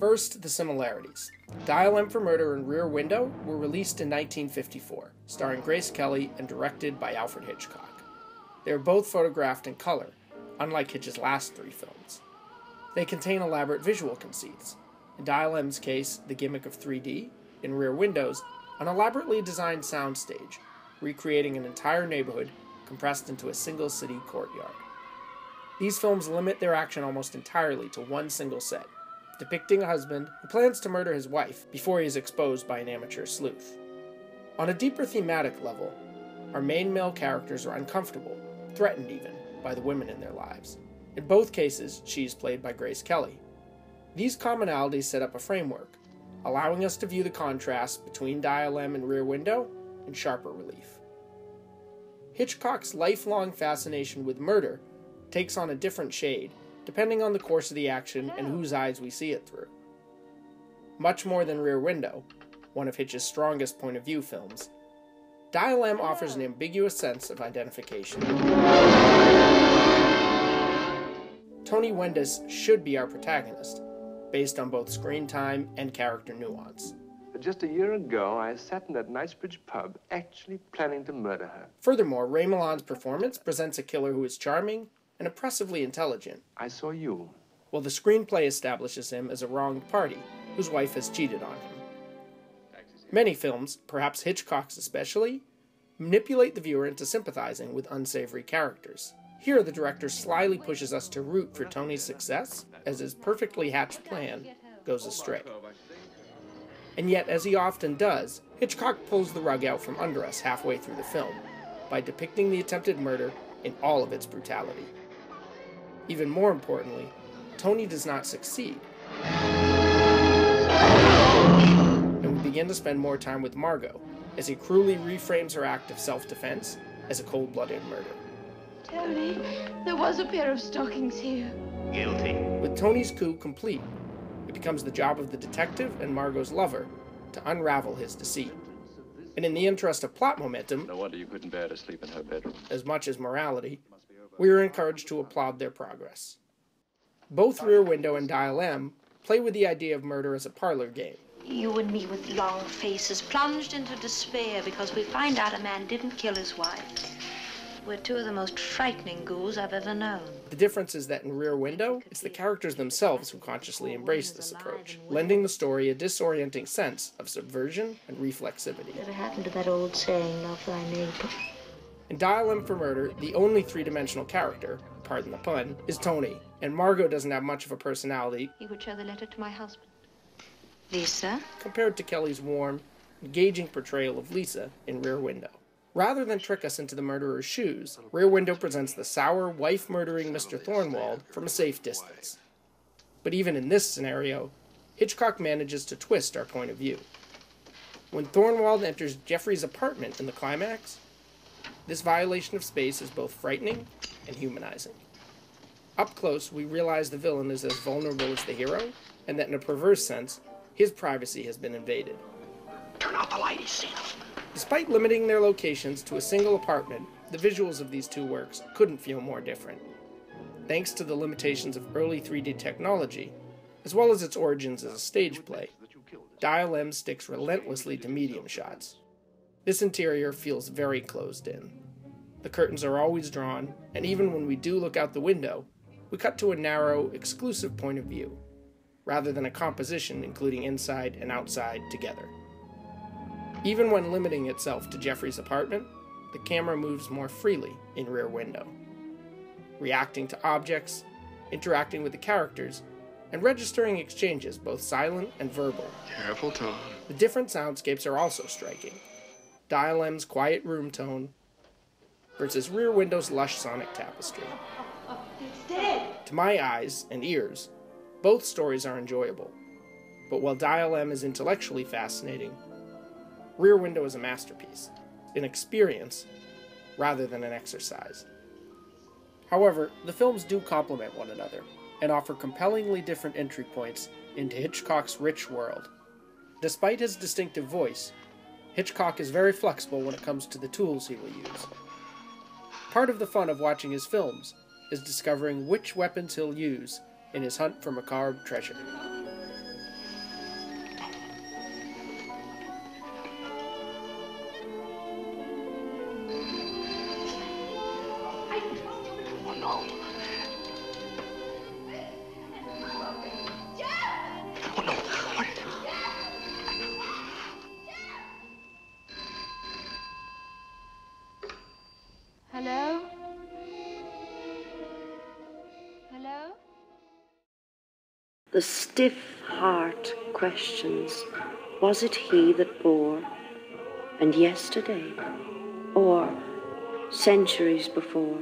First, the similarities. Dial M for Murder and Rear Window were released in 1954, starring Grace Kelly and directed by Alfred Hitchcock. They are both photographed in color, unlike Hitch's last three films. They contain elaborate visual conceits. In Dial M's case, the gimmick of 3D. In Rear Windows, an elaborately designed soundstage, recreating an entire neighborhood compressed into a single city courtyard. These films limit their action almost entirely to one single set, depicting a husband who plans to murder his wife before he is exposed by an amateur sleuth. On a deeper thematic level, our main male characters are uncomfortable, threatened even, by the women in their lives. In both cases, she is played by Grace Kelly. These commonalities set up a framework, allowing us to view the contrast between Dial M and Rear Window in sharper relief. Hitchcock's lifelong fascination with murder takes on a different shade, depending on the course of the action and whose eyes we see it through. Much more than Rear Window, one of Hitch's strongest point-of-view films, Dial M offers an ambiguous sense of identification. Tony Wendes should be our protagonist, based on both screen time and character nuance. Just a year ago, I sat in that Knightsbridge pub, actually planning to murder her. Furthermore, Ray Milland's performance presents a killer who is charming and oppressively intelligent. I saw you. While the screenplay establishes him as a wronged party, whose wife has cheated on him. Many films, perhaps Hitchcock's especially, manipulate the viewer into sympathizing with unsavory characters. Here, the director slyly pushes us to root for Tony's success as his perfectly hatched plan goes astray. And yet, as he often does, Hitchcock pulls the rug out from under us halfway through the film by depicting the attempted murder in all of its brutality. Even more importantly, Tony does not succeed. And we begin to spend more time with Margot as he cruelly reframes her act of self-defense as a cold-blooded murder. Tony, there was a pair of stockings here. Guilty. With Tony's coup complete, it becomes the job of the detective and Margot's lover to unravel his deceit. And in the interest of plot momentum, no wonder you couldn't bear to sleep in her bedroom, as much as morality, we are encouraged to applaud their progress. Both Rear Window and Dial M play with the idea of murder as a parlor game. You and me with long faces, plunged into despair because we find out a man didn't kill his wife. We're two of the most frightening ghouls I've ever known. The difference is that in Rear Window, it's the characters themselves who consciously embrace this approach, lending the story a disorienting sense of subversion and reflexivity. Whatever happened to that old saying, love thy neighbor? In Dial M for Murder, the only three-dimensional character, pardon the pun, is Tony, and Margot doesn't have much of a personality. He would show the letter to my husband. Lisa? Compared to Kelly's warm, engaging portrayal of Lisa in Rear Window. Rather than trick us into the murderer's shoes, Rear Window presents the sour, wife-murdering Mr. Thornwald from a safe distance. But even in this scenario, Hitchcock manages to twist our point of view. When Thornwald enters Jeffrey's apartment in the climax, this violation of space is both frightening and humanizing. Up close, we realize the villain is as vulnerable as the hero, and that in a perverse sense, his privacy has been invaded. Turn out the light, he's seen him. Despite limiting their locations to a single apartment, the visuals of these two works couldn't feel more different. Thanks to the limitations of early 3D technology, as well as its origins as a stage play, Dial M sticks relentlessly to medium shots. This interior feels very closed in. The curtains are always drawn, and even when we do look out the window, we cut to a narrow, exclusive point of view, rather than a composition including inside and outside together. Even when limiting itself to Jeffrey's apartment, the camera moves more freely in Rear Window, reacting to objects, interacting with the characters, and registering exchanges both silent and verbal. Careful, Tom. The different soundscapes are also striking. Dial M's quiet room tone versus Rear Window's lush sonic tapestry. It's dead. To my eyes and ears, both stories are enjoyable, but while Dial M is intellectually fascinating, Rear Window is a masterpiece, an experience rather than an exercise. However, the films do complement one another and offer compellingly different entry points into Hitchcock's rich world. Despite his distinctive voice, Hitchcock is very flexible when it comes to the tools he will use. Part of the fun of watching his films is discovering which weapons he'll use in his hunt for macabre treasure. No. Oh, no. What? Hello? Hello? The stiff heart questions, was it he that bore, and yesterday, or centuries before?